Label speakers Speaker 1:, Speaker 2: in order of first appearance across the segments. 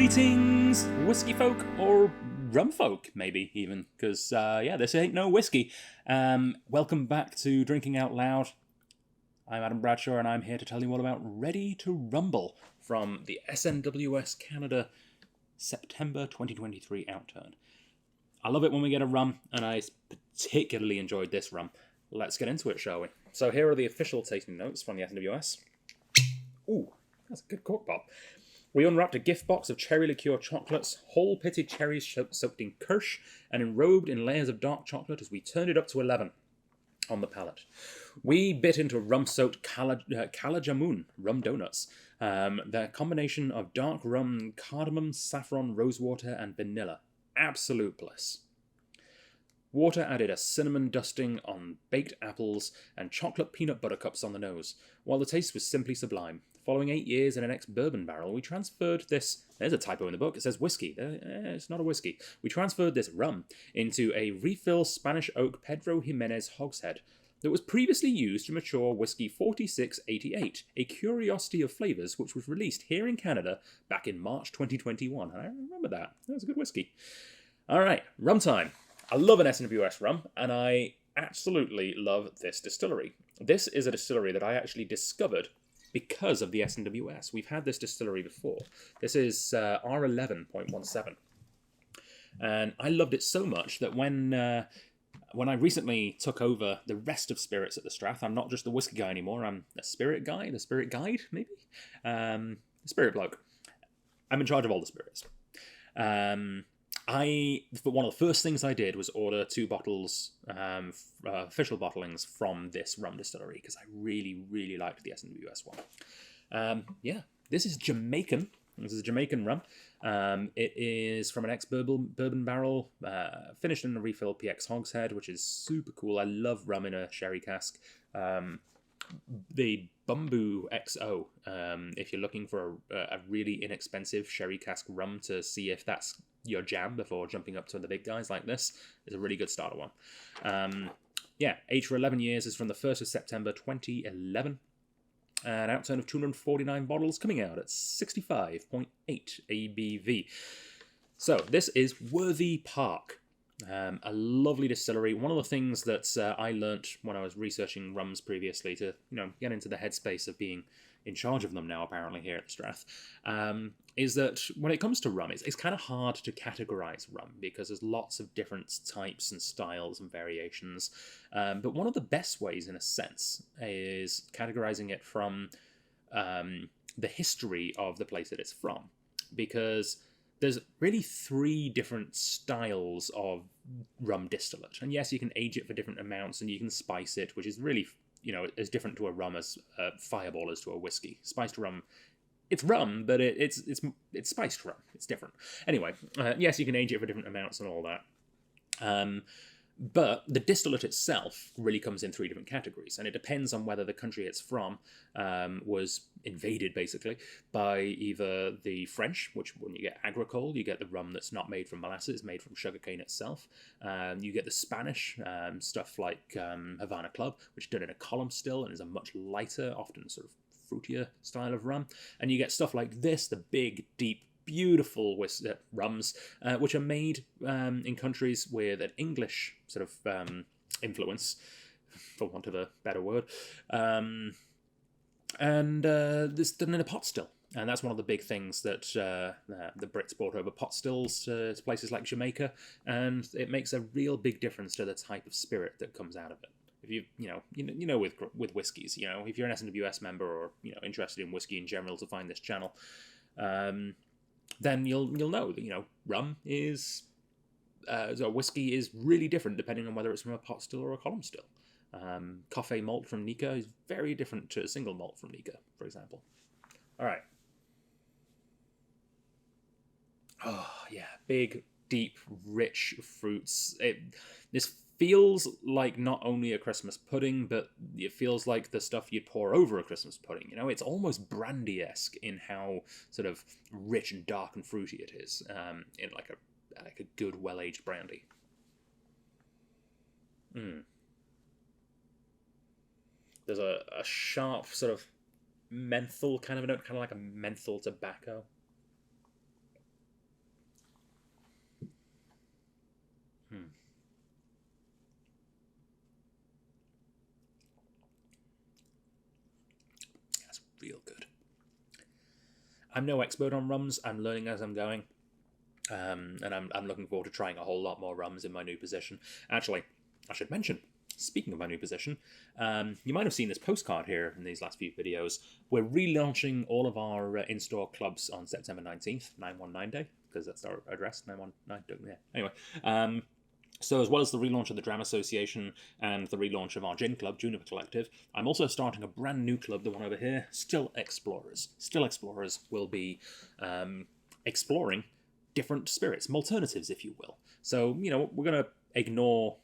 Speaker 1: Greetings, whiskey folk, or rum folk, maybe even, because, this ain't no whiskey. Welcome back to Drinking Out Loud. I'm Adam Bradshaw, and I'm here to tell you all about Ready to Rumble from the SMWS Canada September 2023 Outturn. I love it when we get a rum, and I particularly enjoyed this rum. Let's get into it, shall we? So here are the official tasting notes from the SMWS. Ooh, that's a good cork pop. We unwrapped a gift box of cherry liqueur chocolates, whole pitted cherries soaked in kirsch, and enrobed in layers of dark chocolate as we turned it up to 11 on the palate. We bit into rum-soaked Kalajamun rum donuts. They're a combination of dark rum, cardamom, saffron, rosewater, and vanilla. Absolute bliss. Water added a cinnamon dusting on baked apples and chocolate peanut butter cups on the nose, while the taste was simply sublime. Following 8 years in an ex-bourbon barrel, we transferred this... There's a typo in the book. It says whiskey. It's not a whiskey. We transferred this rum into a refill Spanish oak Pedro Jimenez hogshead that was previously used to mature whiskey 4688, a curiosity of flavours which was released here in Canada back in March 2021. And I remember that. That was a good whiskey. All right, rum time. I love an SMWS rum, and I absolutely love this distillery. This is a distillery that I actually discovered because of the SMWS. We've had this distillery before. This is R11.17. And I loved it so much that when I recently took over the rest of spirits at the Strath, I'm not just the whiskey guy anymore, I'm the spirit guy, the spirit guide, maybe? The spirit bloke. I'm in charge of all the spirits. One of the first things I did was order 2 bottles, official bottlings from this rum distillery, because I really, really liked the SMWS one. This is Jamaican. This is a Jamaican rum. It is from an ex-bourbon barrel, finished in a refill PX hogshead, which is super cool. I love rum in a sherry cask. The Bumbu XO, if you're looking for a really inexpensive sherry cask rum to see if that's your jam before jumping up to the big guys like this, is a really good starter one. Aged for 11 years, is from the 1st of September 2011. An outturn of 249 bottles, coming out at 65.8 ABV. So this is Worthy Park. A lovely distillery. One of the things that I learnt when I was researching rums previously to, get into the headspace of being in charge of them now, apparently, here at the Strath, is that when it comes to rum, it's kind of hard to categorize rum because there's lots of different types and styles and variations. But one of the best ways, in a sense, is categorizing it from the history of the place that it's from, because there's really 3 different styles of rum distillate. And yes, you can age it for different amounts and you can spice it, which is really, as different to a rum as Fireball is to a whiskey. Spiced rum, it's rum, but it's spiced rum. It's different. Anyway, yes, you can age it for different amounts and all that. But the distillate itself really comes in 3 different categories, and it depends on whether the country it's from was invaded, basically, by either the French, which when you get agricole, you get the rum that's not made from molasses, made from sugarcane itself. You get the Spanish, stuff like Havana Club, which is done in a column still and is a much lighter, often sort of fruitier style of rum. And you get stuff like this, the big, deep, beautiful rums, which are made in countries with an English sort of influence, for want of a better word, and this done in a pot still. And that's one of the big things that the Brits brought over pot stills to places like Jamaica, and it makes a real big difference to the type of spirit that comes out of it. If with whiskies, if you're an SMWS member or interested in whiskey in general to find this channel, then you'll know that rum is so whiskey is really different depending on whether it's from a pot still or a column still. Coffee malt from Nika is very different to a single malt from Nika, for example. All right. Oh yeah, big, deep, rich fruits. This feels like not only a Christmas pudding, but it feels like the stuff you'd pour over a Christmas pudding. It's almost brandy-esque in how sort of rich and dark and fruity it is, in like a good, well-aged brandy. There's a sharp sort of menthol kind of a note, kind of like a menthol tobacco. I'm no expert on rums. I'm learning as I'm going. And I'm looking forward to trying a whole lot more rums in my new position. Actually, I should mention, speaking of my new position, you might have seen this postcard here in these last few videos. We're relaunching all of our in-store clubs on September 19th, 919 day, because that's our address, 919. Yeah. Anyway, so as well as the relaunch of the Dram Association and the relaunch of our gin club, Juniper Collective, I'm also starting a brand new club, the one over here, Still Explorers. Still Explorers will be exploring different spirits, alternatives, if you will. So, you know, we're going to ignore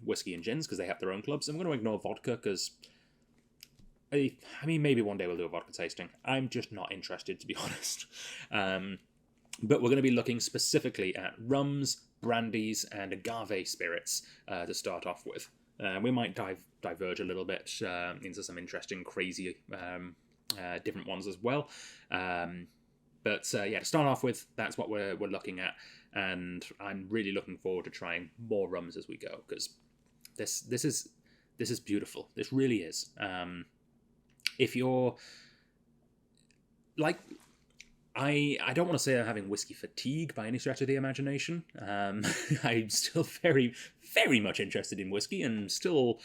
Speaker 1: whiskey and gins because they have their own clubs, and we're going to ignore vodka because, I mean, maybe one day we'll do a vodka tasting. I'm just not interested, to be honest. But we're going to be looking specifically at rums, brandies, and agave spirits to start off with. We might diverge a little bit into some interesting, crazy, different ones as well. But yeah, to start off with, that's what we're looking at, and I'm really looking forward to trying more rums as we go, because this is beautiful. This really is. If you're like, I don't want to say I'm having whiskey fatigue by any stretch of the imagination. I'm still very, very much interested in whiskey, and still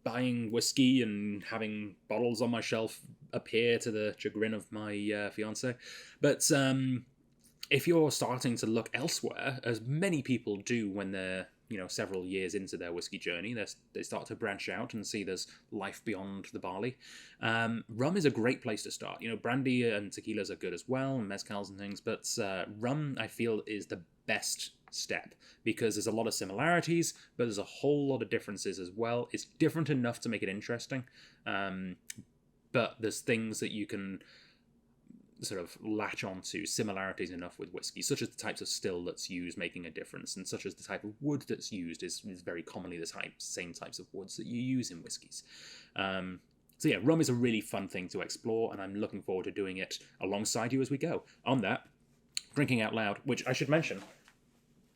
Speaker 1: buying whiskey and having bottles on my shelf appear to the chagrin of my fiance. But if you're starting to look elsewhere, as many people do when they're, you know, several years into their whiskey journey, they start to branch out and see there's life beyond the barley. Rum is a great place to start. You know, brandy and tequilas are good as well, and mezcals and things, but rum, I feel, is the best step because there's a lot of similarities, but there's a whole lot of differences as well. It's different enough to make it interesting, but there's things that you can sort of latch onto, similarities enough with whiskey, such as the types of still that's used making a difference, and such as the type of wood that's used is very commonly the same types of woods that you use in whiskies. So yeah, rum is a really fun thing to explore, and I'm looking forward to doing it alongside you as we go. On that, Drinking Out Loud, which I should mention,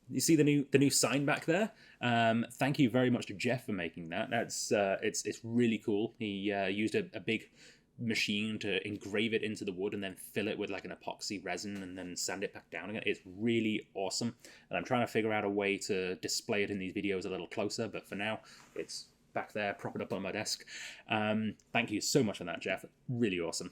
Speaker 1: you see the new sign back there? Thank you very much to Jeff for making that. That's it's really cool. He used a big machine to engrave it into the wood and then fill it with like an epoxy resin and then sand it back down again. It's really awesome, and I'm trying to figure out a way to display it in these videos a little closer, but for now it's back there propped up on my desk. Thank you so much for that, Jeff. Really awesome.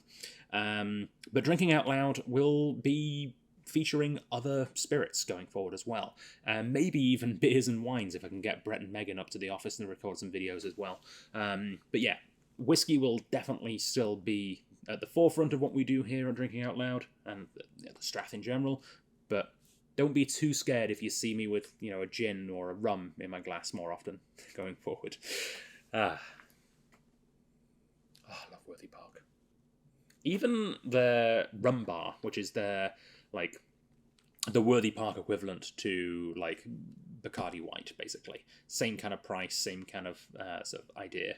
Speaker 1: But Drinking Out Loud will be featuring other spirits going forward as well. Maybe even beers and wines if I can get Brett and Megan up to the office and record some videos as well. But yeah, whiskey will definitely still be at the forefront of what we do here on Drinking Out Loud, and the Strath in general, but don't be too scared if you see me with, you know, a gin or a rum in my glass more often going forward. I love Worthy Park. Even the rum bar, which is their, like, the Worthy Park equivalent to, like, Bacardi White, basically. Same kind of price, same kind of sort of idea,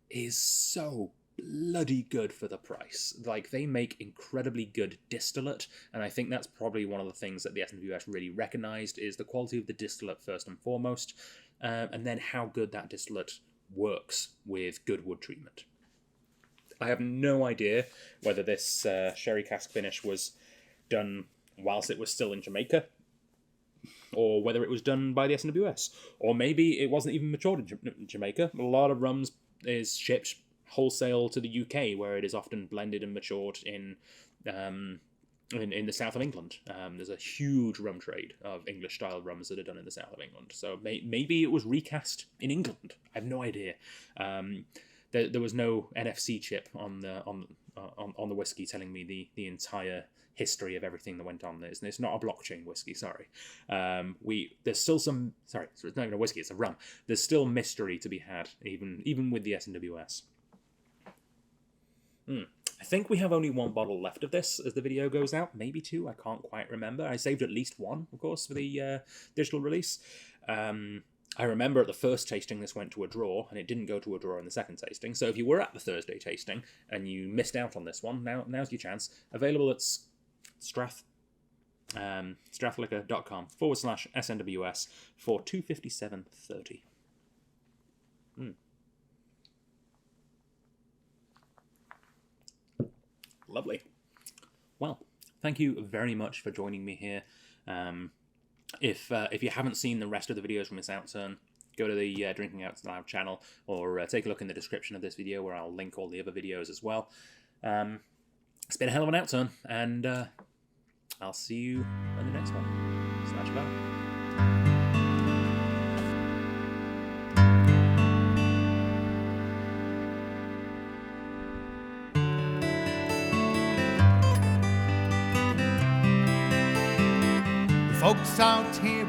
Speaker 1: is so bloody good for the price. Like, they make incredibly good distillate, and I think that's probably one of the things that the SMWS really recognised, is the quality of the distillate first and foremost, and then how good that distillate works with good wood treatment. I have no idea whether this sherry cask finish was done whilst it was still in Jamaica, or whether it was done by the SMWS, or maybe it wasn't even matured in Jamaica. A lot of rums is shipped wholesale to the UK, where it is often blended and matured in the south of England. There's a huge rum trade of English-style rums that are done in the south of England. So maybe it was recast in England. I have no idea. There was no NFC chip on the whiskey telling me the entire history of everything that went on. It's not a blockchain whiskey, sorry. There's still some, sorry, so it's not even a whiskey, it's a rum. There's still mystery to be had, even with the SMWS. I think we have only one bottle left of this as the video goes out, maybe two, I can't quite remember. I saved at least one, of course, for the digital release. I remember at the first tasting this went to a draw, and it didn't go to a draw in the second tasting. So if you were at the Thursday tasting and you missed out on this one, now's your chance. Available at strathliquor.com/SMWS for $257.30. Lovely. Well, thank you very much for joining me here. If you haven't seen the rest of the videos from this outturn, go to the Drinking Out Loud channel, or take a look in the description of this video where I'll link all the other videos as well. It's been a hell of an outturn, and I'll see you in the next one. Smash it out.
Speaker 2: Folks out here